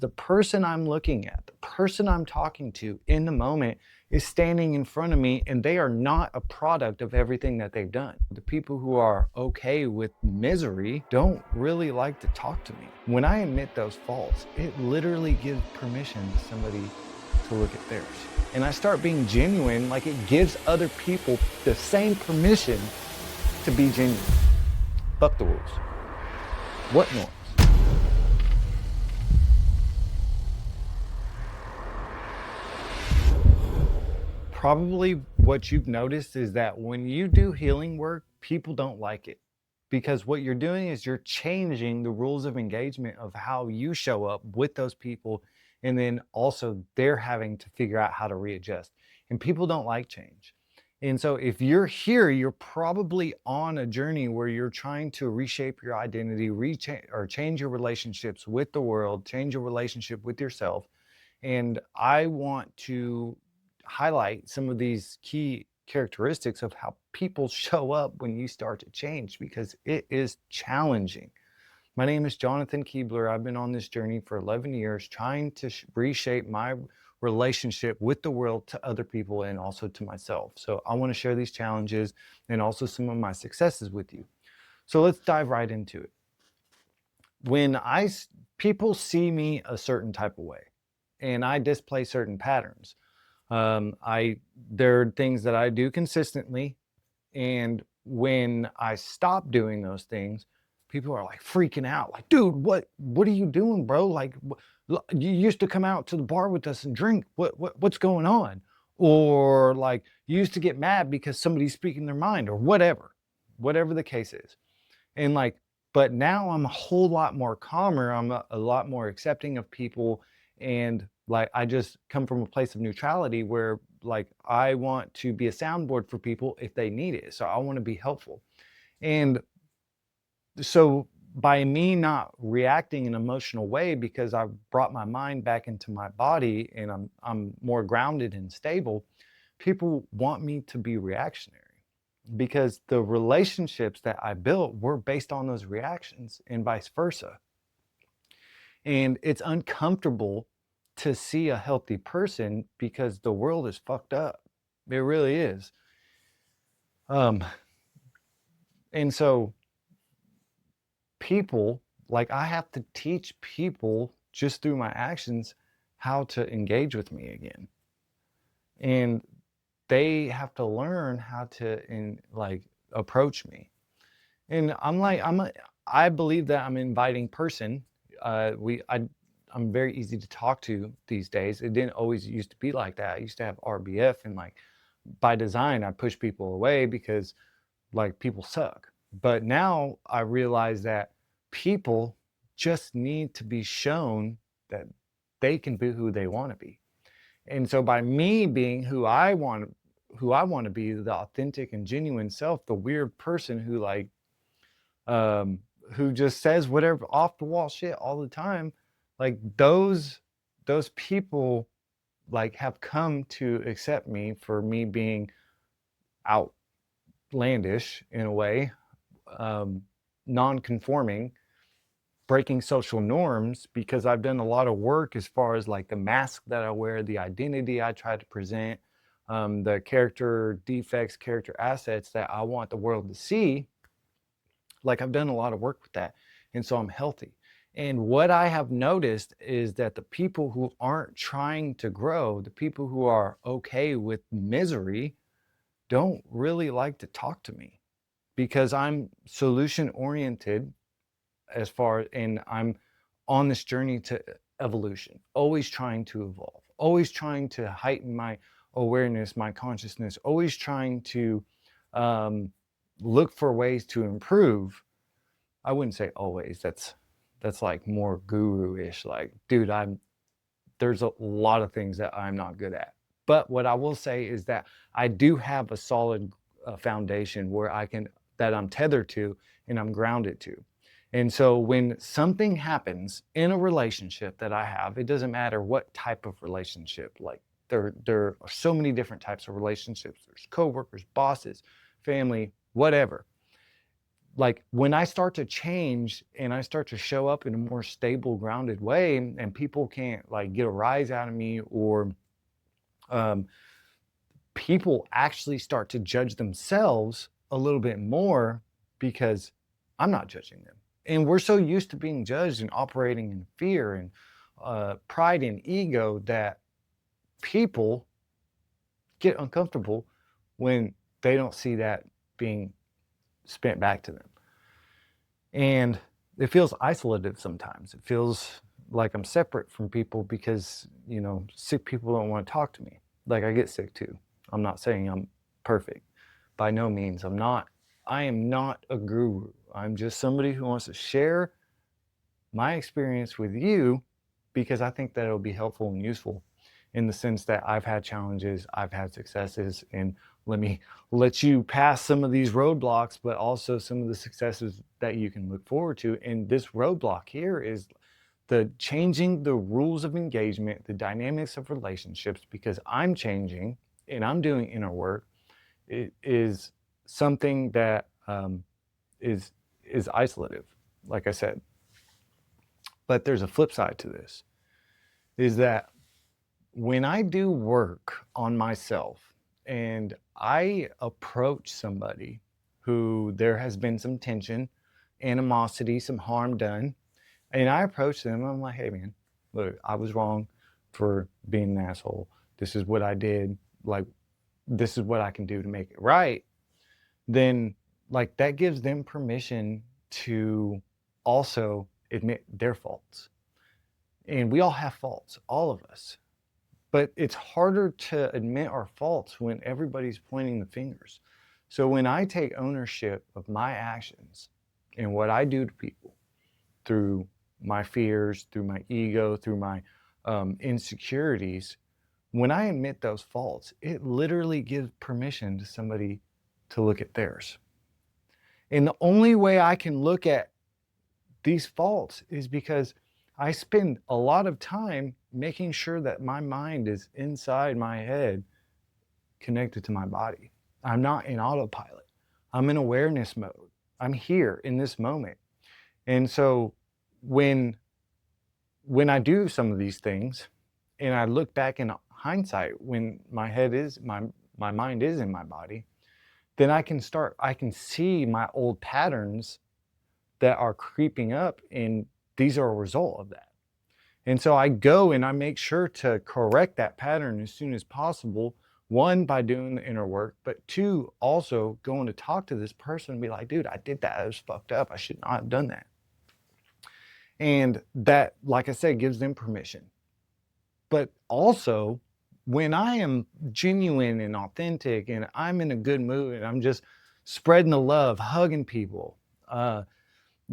The person I'm looking at, the person I'm talking to in the moment is standing in front of me, and they are not a product of everything that they've done. The people who are okay with misery don't really like to talk to me. When I admit those faults, it literally gives permission to somebody to look at theirs. And I start being genuine, like it gives other people the same permission to be genuine. Fuck the rules. What norms? Probably what you've noticed is that when you do healing work, people don't like it. Because what you're doing is you're changing the rules of engagement of how you show up with those people. And then also they're having to figure out how to readjust. And people don't like change. And so if you're here, you're probably on a journey where you're trying to reshape your identity, or change your relationships with the world, change your relationship with yourself. And I want to highlight some of these key characteristics of how people show up when you start to change, because it is challenging. My name is Johnathon Kiebler. I've been on this journey for 11 years trying to reshape my relationship with the world, to other people, and also to myself. So I want to share these challenges and also some of my successes with you. So let's dive right into it. When people see me a certain type of way and I display certain patterns, there are things that I do consistently, and when I stop doing those things, people are like freaking out, like, dude, what are you doing, bro? Like, you used to come out to the bar with us and drink. What's going on? Or like, you used to get mad because somebody's speaking their mind, or whatever the case is. And like, but now I'm a whole lot more calmer. I'm a lot more accepting of people, and like I just come from a place of neutrality where like I want to be a soundboard for people if they need it. So I want to be helpful. And so by me not reacting in an emotional way, because I've brought my mind back into my body and I'm more grounded and stable, people want me to be reactionary, because the relationships that I built were based on those reactions and vice versa. And it's uncomfortable to see a healthy person because the world is fucked up. It really is. And so people, like, I have to teach people just through my actions how to engage with me again. And they have to learn how to approach me. And I believe that I'm an inviting person. I'm very easy to talk to these days. It didn't always used to be like that. I used to have RBF, and like by design, I push people away because like people suck. But now I realize that people just need to be shown that they can be who they want to be. And so by me being who I want to be, the authentic and genuine self, the weird person who just says whatever off the wall shit all the time, like those people like have come to accept me for me being outlandish in a way, non-conforming, breaking social norms, because I've done a lot of work as far as like the mask that I wear, the identity I try to present, the character defects, character assets that I want the world to see. Like I've done a lot of work with that. And so I'm healthy. And what I have noticed is that the people who aren't trying to grow, the people who are okay with misery, don't really like to talk to me, because I'm solution oriented and I'm on this journey to evolution, always trying to evolve, always trying to heighten my awareness, my consciousness, always trying to look for ways to improve. I wouldn't say always. That's like more guru-ish. Like, dude, there's a lot of things that I'm not good at. But what I will say is that I do have a solid foundation that I'm tethered to and I'm grounded to. And so when something happens in a relationship that I have, it doesn't matter what type of relationship, like there are so many different types of relationships. There's coworkers, bosses, family, whatever. like when I start to change and I start to show up in a more stable, grounded way, and people can't like get a rise out of me, or people actually start to judge themselves a little bit more because I'm not judging them. And we're so used to being judged and operating in fear and pride and ego that people get uncomfortable when they don't see that being spent back to them. And it feels isolative sometimes. It feels like I'm separate from people because, you know, sick people don't want to talk to me. Like I get sick too. I'm not saying I'm perfect. By no means. I am not a guru. I'm just somebody who wants to share my experience with you because I think that it'll be helpful and useful in the sense that I've had challenges, I've had successes, and let you pass some of these roadblocks, but also some of the successes that you can look forward to. And this roadblock here is the changing the rules of engagement, the dynamics of relationships, because I'm changing and I'm doing inner work. It is something that is isolative, like I said. But there's a flip side to this, is that when I do work on myself and I approach somebody who there has been some tension, animosity, some harm done, and I approach them, I'm like, hey man, look, I was wrong for being an asshole. This is what I did. Like, this is what I can do to make it right. Then like that gives them permission to also admit their faults. And we all have faults, all of us. But it's harder to admit our faults when everybody's pointing the fingers. So when I take ownership of my actions and what I do to people through my fears, through my ego, through my insecurities, when I admit those faults, it literally gives permission to somebody to look at theirs. And the only way I can look at these faults is because I spend a lot of time making sure that my mind is inside my head, connected to my body. I'm not in autopilot. I'm in awareness mode. I'm here in this moment. And so when I do some of these things and I look back in hindsight, when my mind is in my body, then I can see my old patterns that are creeping up, and these are a result of that. And so I go and I make sure to correct that pattern as soon as possible. One, by doing the inner work, but two, also going to talk to this person and be like, dude, I did that. I was fucked up. I should not have done that. And that, like I said, gives them permission. But also, when I am genuine and authentic and I'm in a good mood and I'm just spreading the love, hugging people,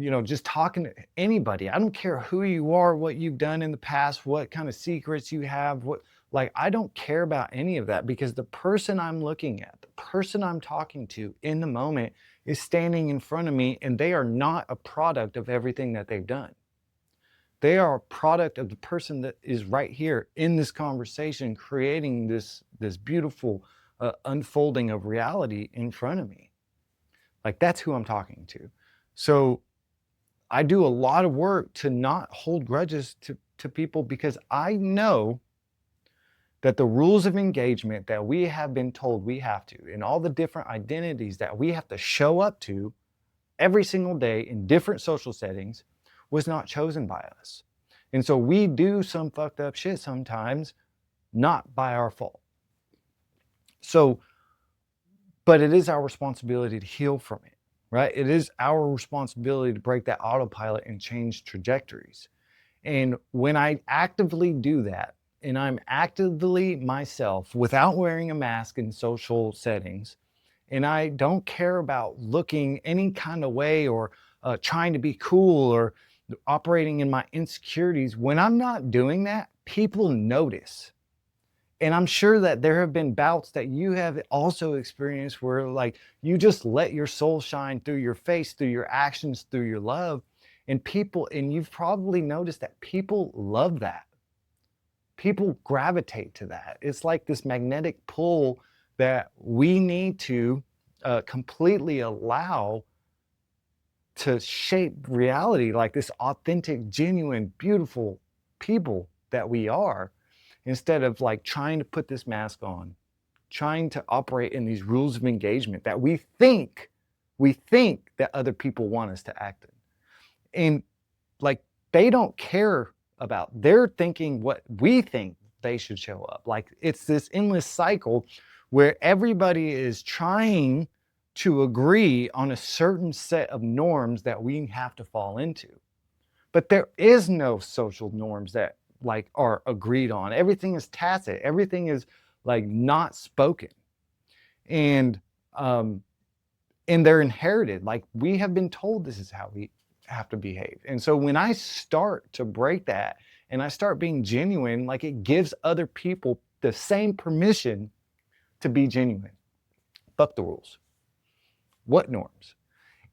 you know, just talking to anybody. I don't care who you are, what you've done in the past, what kind of secrets you have, I don't care about any of that, because the person I'm looking at, the person I'm talking to in the moment is standing in front of me, and they are not a product of everything that they've done. They are a product of the person that is right here in this conversation, creating this beautiful unfolding of reality in front of me. Like, that's who I'm talking to. So I do a lot of work to not hold grudges to people, because I know that the rules of engagement that we have been told we have to, and all the different identities that we have to show up to every single day in different social settings, was not chosen by us. And so we do some fucked up shit sometimes, not by our fault. So, but it is our responsibility to heal from it, right? It is our responsibility to break that autopilot and change trajectories. And when I actively do that, and I'm actively myself without wearing a mask in social settings, and I don't care about looking any kind of way or trying to be cool or operating in my insecurities, when I'm not doing that, people notice. And I'm sure that there have been bouts that you have also experienced where, like, you just let your soul shine through your face, through your actions, through your love. And you've probably noticed that people love that. People gravitate to that. It's like this magnetic pull that we need to completely allow to shape reality like this authentic, genuine, beautiful people that we are, instead of like trying to put this mask on, trying to operate in these rules of engagement that we think that other people want us to act in. And like, they don't care about, they're thinking what we think they should show up. Like, it's this endless cycle where everybody is trying to agree on a certain set of norms that we have to fall into. But there is no social norms that like are agreed on. Everything is tacit. Everything is like not spoken. And they're inherited. Like, we have been told this is how we have to behave. And so when I start to break that and I start being genuine, like, it gives other people the same permission to be genuine. Fuck the rules. What norms?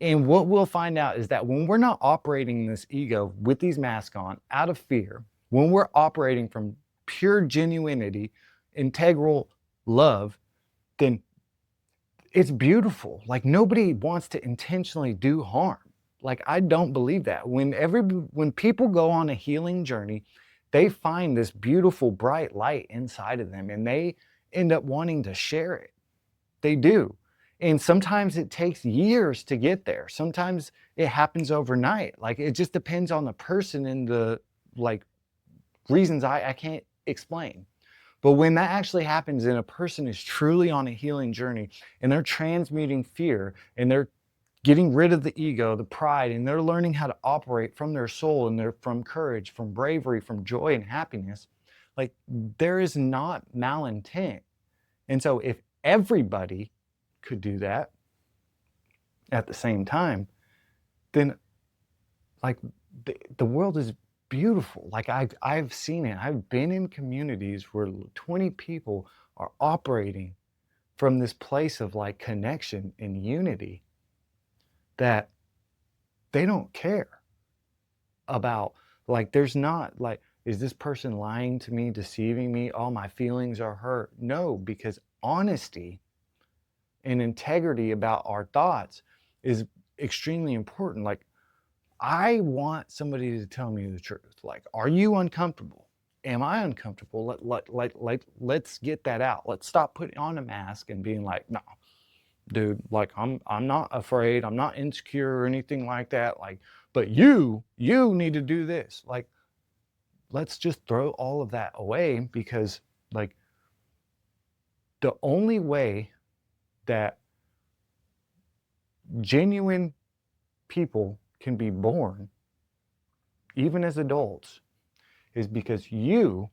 And what we'll find out is that when we're not operating this ego with these masks on out of fear, when we're operating from pure genuinity, integral love, then it's beautiful. Like, nobody wants to intentionally do harm. Like, I don't believe that. When people go on a healing journey, they find this beautiful, bright light inside of them, and they end up wanting to share it. They do. And sometimes it takes years to get there. Sometimes it happens overnight. Like, it just depends on the person and the like reasons I can't explain. But when that actually happens and a person is truly on a healing journey and they're transmuting fear and they're getting rid of the ego, the pride, and they're learning how to operate from their soul and from courage, from bravery, from joy and happiness, like, there is not malintent. And so if everybody could do that at the same time, then like the world is beautiful. Like, I've seen it. I've been in communities where 20 people are operating from this place of like connection and unity, that they don't care about, like, there's not like, is this person lying to me, deceiving me? Oh, my feelings are hurt. No, because honesty and integrity about our thoughts is extremely important. Like, I want somebody to tell me the truth. Like, are you uncomfortable? Am I uncomfortable? Let's get that out. Let's stop putting on a mask and being like, no, dude, like, I'm not afraid. I'm not insecure or anything like that. Like, but you need to do this. Like, let's just throw all of that away, because like, the only way that genuine people can be born, even as adults, is because you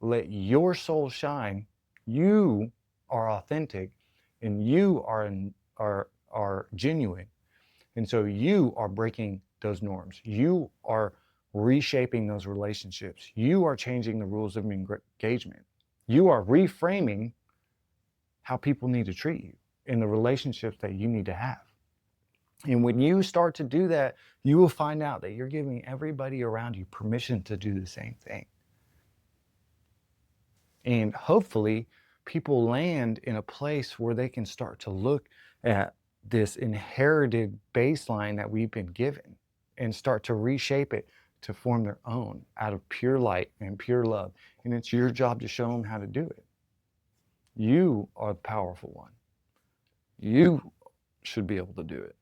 let your soul shine. You are authentic, and you are genuine. And so you are breaking those norms. You are reshaping those relationships. You are changing the rules of engagement. You are reframing how people need to treat you in the relationships that you need to have. And when you start to do that, you will find out that you're giving everybody around you permission to do the same thing. And hopefully people land in a place where they can start to look at this inherited baseline that we've been given and start to reshape it to form their own out of pure light and pure love. And it's your job to show them how to do it. You are the powerful one. You should be able to do it.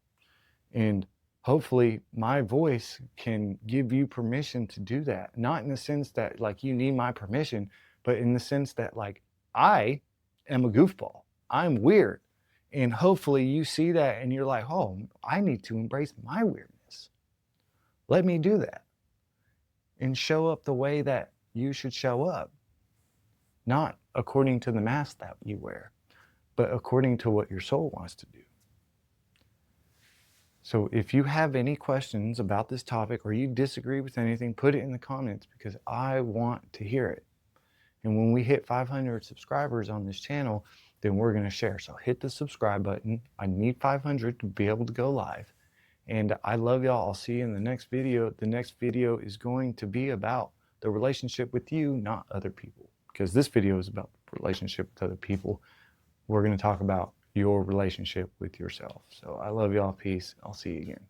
And hopefully my voice can give you permission to do that. Not in the sense that like you need my permission, but in the sense that like, I am a goofball. I'm weird. And hopefully you see that and you're like, oh, I need to embrace my weirdness. Let me do that. And show up the way that you should show up. Not according to the mask that you wear, but according to what your soul wants to do. So if you have any questions about this topic or you disagree with anything, put it in the comments, because I want to hear it. And when we hit 500 subscribers on this channel, then we're going to share. So hit the subscribe button. I need 500 to be able to go live. And I love y'all. I'll see you in the next video. The next video is going to be about the relationship with you, not other people. Because this video is about the relationship with other people. We're going to talk about your relationship with yourself. So I love y'all. Peace. I'll see you again.